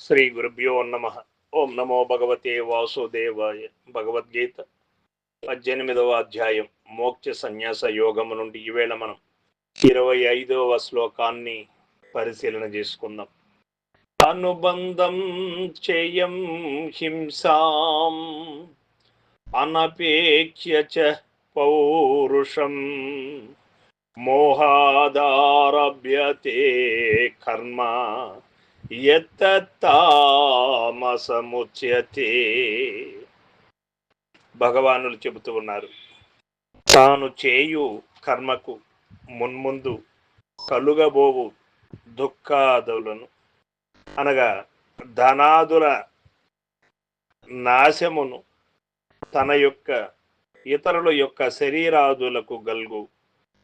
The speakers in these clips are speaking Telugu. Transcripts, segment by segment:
శ్రీ గురుభ్యో నమ. ఓం నమో భగవతే వాసుదేవాయ. భగవద్గీత 18వ అధ్యాయం మోక్ష సన్యాస యోగము నుండి ఈవేళ మనం 25వ శ్లోకాన్ని పరిశీలన చేసుకుందాం. అనుబంధం చేయం హింసాం అనపేక్ష్య చ పౌరుషం మోహాదారభ్యతే కర్మ యత్తతామసముచ్యతే. భగవానులు చెబుతూ ఉన్నారు, తాను చేయు కర్మకు మున్ముందు కలుగబోవు దుఃఖాదులను అనగా ధనాదుల నాశమును, తన యొక్క ఇతరుల యొక్క శరీరాదులకు గల్గు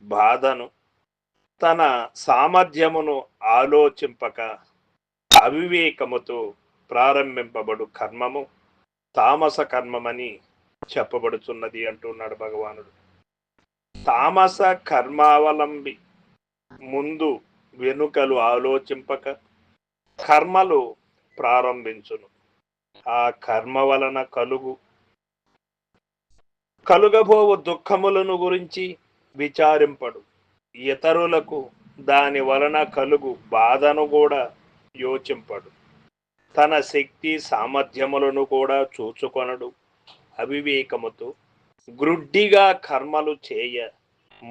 బాధను, తన సామర్థ్యమును ఆలోచింపక అవివేకముతో ప్రారంభింపబడు కర్మము తామస కర్మమని చెప్పబడుతున్నది అంటున్నాడు భగవానుడు. తామస కర్మావలంబి ముందు వెనుకలు ఆలోచింపక కర్మలు ప్రారంభించును. ఆ కర్మ వలన కలుగబోవు దుఃఖములను గురించి విచారింపడు. ఇతరులకు దాని వలన కలుగు బాధను కూడా యోచింపడు. తన శక్తి సామర్థ్యములను కూడా చూచుకొనడు. అవివేకముతో గ్రుడ్డిగా కర్మలు చేయ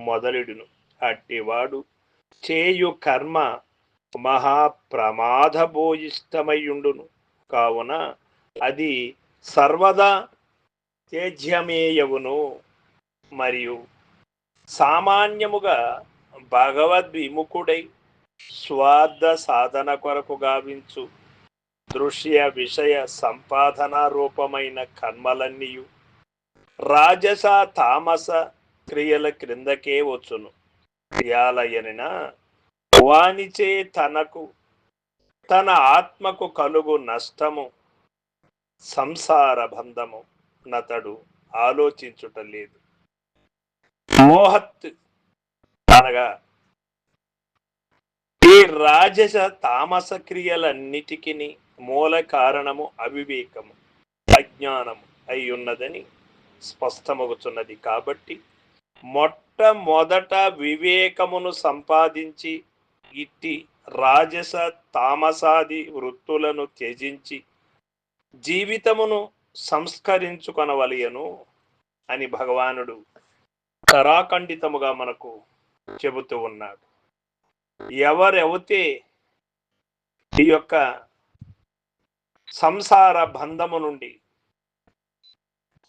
మొదలెడును. అట్టివాడు చేయు కర్మ మహాప్రమాదభూయిష్టమయ్యుండును. కావున అది సర్వదా త్యజ్యమేయవును. మరియు సామాన్యముగా భగవద్విముఖుడై స్వార్థ సాధన కొరకు గావించు దృశ్య విషయ సంపాదన రూపమైన కర్మలన్నీయు రాజస తామస క్రియల క్రిందకే వచ్చును. క్రియాలయనిన వానిచే తన ఆత్మకు కలుగు నష్టము సంసార బంధము నతడు ఆలోచించుట లేదు. మోహత్ అనగా ఈ రాజస తామస క్రియలన్నిటికీ మూల కారణము అవివేకము, అజ్ఞానము అయి ఉన్నదని స్పష్టమవుతున్నది. కాబట్టి మొట్టమొదట వివేకమును సంపాదించి ఇట్టి రాజస తామసాది వృత్తులను త్యజించి జీవితమును సంస్కరించుకొనవలయను అని భగవానుడు కరాఖండితముగా మనకు చెబుతూ ఉన్నాడు. ఎవరైతే ఈ యొక్క సంసార బంధము నుండి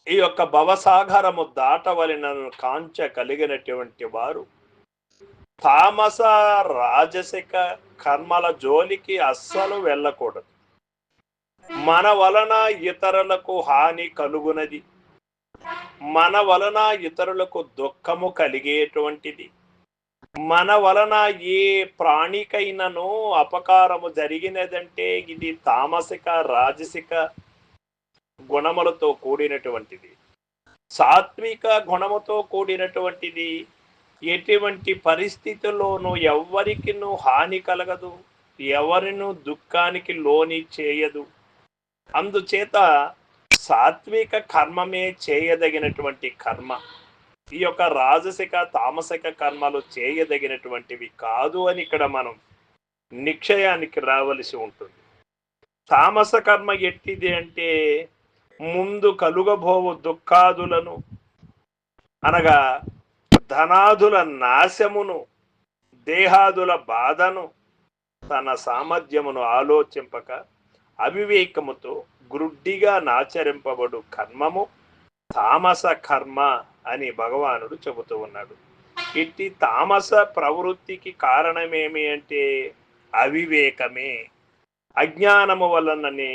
ఈ యొక్క భవసాగరము దాటవలెనను కాంచ కలిగినటువంటి వారు తామస రాజసిక కర్మల జోలికి అస్సలు వెళ్ళకూడదు. మన వలన ఇతరులకు హాని కలుగునది, మన వలన ఇతరులకు దుఃఖము కలిగేటువంటిది, మన వలన ఏ ప్రాణికైనను అపకారము జరిగినదంటే ఇది తామసిక రాజసిక గుణములతో కూడినటువంటిది. సాత్విక గుణముతో కూడినటువంటిది ఎటువంటి పరిస్థితుల్లోనూ ఎవ్వరికి హాని కలగదు, ఎవరిను దుఃఖానికి లోని చేయదు. అందుచేత సాత్విక కర్మమే చేయదగినటువంటి కర్మ. ఈ యొక్క రాజసిక తామసిక కర్మలు చేయదగినటువంటివి కాదు అని ఇక్కడ మనం నిశ్చయానికి రావలసి ఉంటుంది. తామస కర్మ ఎట్టిది అంటే ముందు కలుగబోవు దుఃఖాదులను అనగా ధనాదుల నాశమును, దేహాదుల బాధను తన సామర్థ్యమును ఆలోచింపక అవివేకముతో గ్రుడ్డిగా నాచరింపబడు కర్మము తామస కర్మ అని భగవానుడు చెబుతూ ఉన్నాడు. ఇట్టి తామస ప్రవృత్తికి కారణమేమి అంటే అవివేకమే, అజ్ఞానము వలననే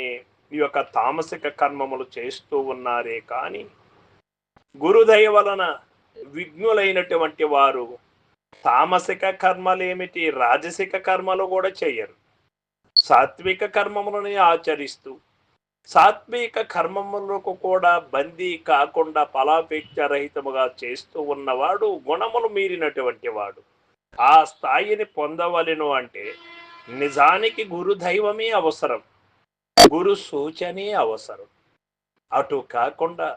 ఈ యొక్క తామసిక కర్మములు చేస్తూ ఉన్నారే కానీ గురుదయ వలన విఘ్నులైనటువంటి వారు తామసిక కర్మలేమిటి రాజసిక కర్మలు కూడా చేయరు. సాత్విక కర్మములని ఆచరిస్తూ సాత్విక కర్మములకు కూడా బందీ కాకుండా ఫలాపేక్ష రహితముగా చేస్తూ ఉన్నవాడు గుణములు మీరినటువంటి వాడు. ఆ స్థాయిని పొందవలెను అంటే నిజానికి గురుదైవమే అవసరం. గురు సూచనే అవసరం. అటు కాకుండా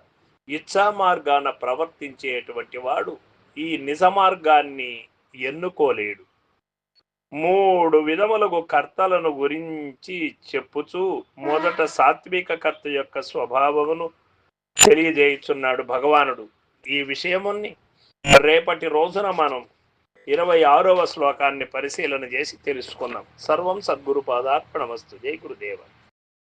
ఇచ్చా మార్గాన ప్రవర్తించేటువంటి వాడు ఈ నిజ మార్గాన్ని ఎన్నుకోలేడు. 3 విధములకు కర్తలను గురించి చెప్పుచూ మొదట సాత్విక కర్త యొక్క స్వభావమును తెలియజేయుచున్నాడు భగవానుడు. ఈ విషయముని రేపటి రోజున మనం 26వ శ్లోకాన్ని పరిశీలన చేసి తెలుసుకున్నాం. సర్వం సద్గురు పాదార్పణమస్తు. జై గురుదేవ.